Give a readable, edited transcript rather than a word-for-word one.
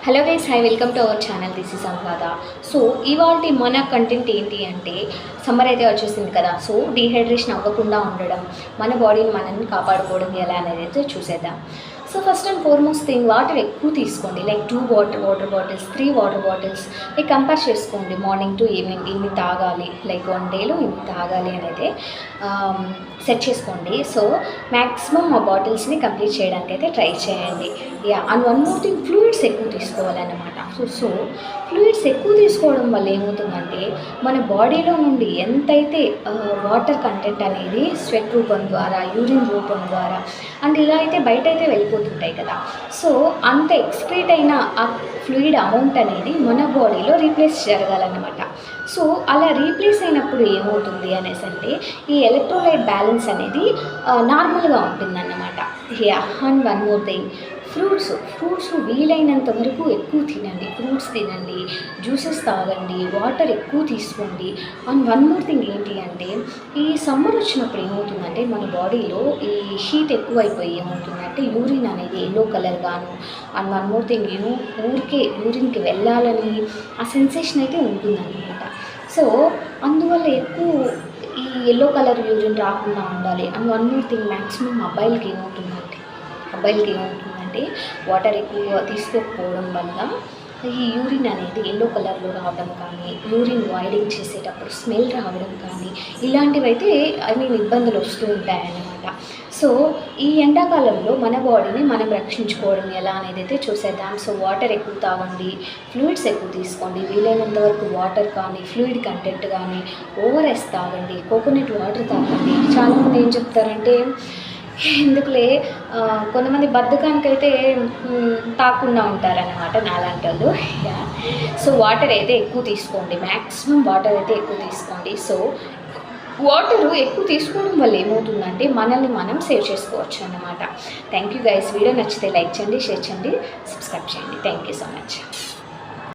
Hello guys, high, welcome to our channel. This is Anuradha. So ఇవాళ మన content ఏంటి అంటే, సమ్మర్ అయితే వచ్చేసింది కదా. సో డీహైడ్రేషన్ అవ్వకుండా ఉండడం, మన బాడీని మనల్ని కాపాడుకోవడం ఎలా అనేది అయితే చూసేద్దాం. So first and foremost thing, water ఎక్కువ తీసుకోండి. Like 2 water bottles, 3 water bottles like compare చేసుకోండి. మార్నింగ్ టు ఈవినింగ్ ఇన్ని తాగాలి, లైక్ 1 డేలో ఇన్ని తాగాలి అని అయితే సెట్ చేసుకోండి. సో మ్యాక్సిమం ఆ బాటిల్స్ని కంప్లీట్ చేయడానికి అయితే ట్రై చేయండి. And one more thing, fluids ఎక్కువ తీసుకోవాలన్నమాట. సో ఫ్లూయిడ్స్ ఎక్కువ తీసుకోవడం వల్ల ఏమవుతుందంటే, మన బాడీలో నుండి ఎంతైతే వాటర్ కంటెంట్ అనేది స్వెట్ రూపం ద్వారా, యూరిన్ రూపం ద్వారా అండ్ ఇలా అయితే బయట అయితే వెళ్ళిపోతుంటాయి కదా. సో అంత ఎక్స్క్రీట్ అయిన ఆ ఫ్లూయిడ్ అమౌంట్ అనేది మన బాడీలో రీప్లేస్ జరగాలన్నమాట. సో అలా రీప్లేస్ అయినప్పుడు ఏమవుతుంది అనేసి అంటే, ఈ ఎలక్ట్రోలైట్ బ్యాలెన్స్ అనేది నార్మల్గా ఉంటుందన్నమాట. And one more thing, fruits వీలైనంత వరకు ఎక్కువ తినండి. ఫ్రూట్స్ తినండి, జ్యూసెస్ తాగండి, వాటర్ ఎక్కువ తీసుకోండి. అండ్ వన్ మోర్ థింగ్ ఏంటి అంటే, ఈ సమ్మర్ వచ్చినప్పుడు ఏమవుతుందంటే, మన బాడీలో ఈ హీట్ ఎక్కువైపోయి ఏమవుతుందంటే, యూరిన్ అనేది ఎల్లో కలర్ గాను, అండ్ వన్ మోర్ థింగ్ ఊరికే యూరిన్కి వెళ్ళాలని ఆ సెన్సేషన్ అయితే ఉంటుందన్నమాట. సో అందువల్ల ఎక్కువ ఈ ఎల్లో కలర్ యూరిన్ రాకుండా ఉండాలి. And one more thing, maximum అబ్బాయిలకి ఏమవుతుందంటే వాటర్ ఎక్కువ తీసుకోకపోవడం వల్ల ఈ యూరిన్ అనేది ఎల్లో కలర్లో రావడం కానీ, యూరిన్ వాయిడింగ్ చేసేటప్పుడు స్మెల్ రావడం కానీ, ఇలాంటివి అయితే ఇబ్బందులు వస్తూ ఉంటాయన్నమాట. సో ఈ ఎండాకాలంలో మన బాడీని మనం రక్షించుకోవడం ఎలా అనేది అయితే చూసేద్దాం. సో వాటర్ ఎక్కువ తాగండి, ఫ్లూయిడ్స్ ఎక్కువ తీసుకోండి. వీలైనంత వరకు వాటర్ కానీ, ఫ్లూయిడ్ కంటెంట్ కానీ, ఓఆర్ఎస్ తాగండి, కోకోనట్ వాటర్ తాగండి. చాలామంది ఏం చెప్తారంటే, ఎందుకులే కొంతమంది బద్ధకానికైతే తాకుండా ఉంటారన్నమాట, నాలాంటి వాళ్ళు. సో వాటర్ అయితే ఎక్కువ తీసుకోండి, మ్యాక్సిమం వాటర్ అయితే ఎక్కువ తీసుకోండి. సో వాటరు ఎక్కువ తీసుకోవడం వల్ల ఏమవుతుందంటే, మనల్ని మనం సేవ్ చేసుకోవచ్చు అన్నమాట. Thank you guys. వీడియో నచ్చితే లైక్ చేయండి, షేర్ చేయండి, సబ్స్క్రైబ్ చేయండి. Thank you so much.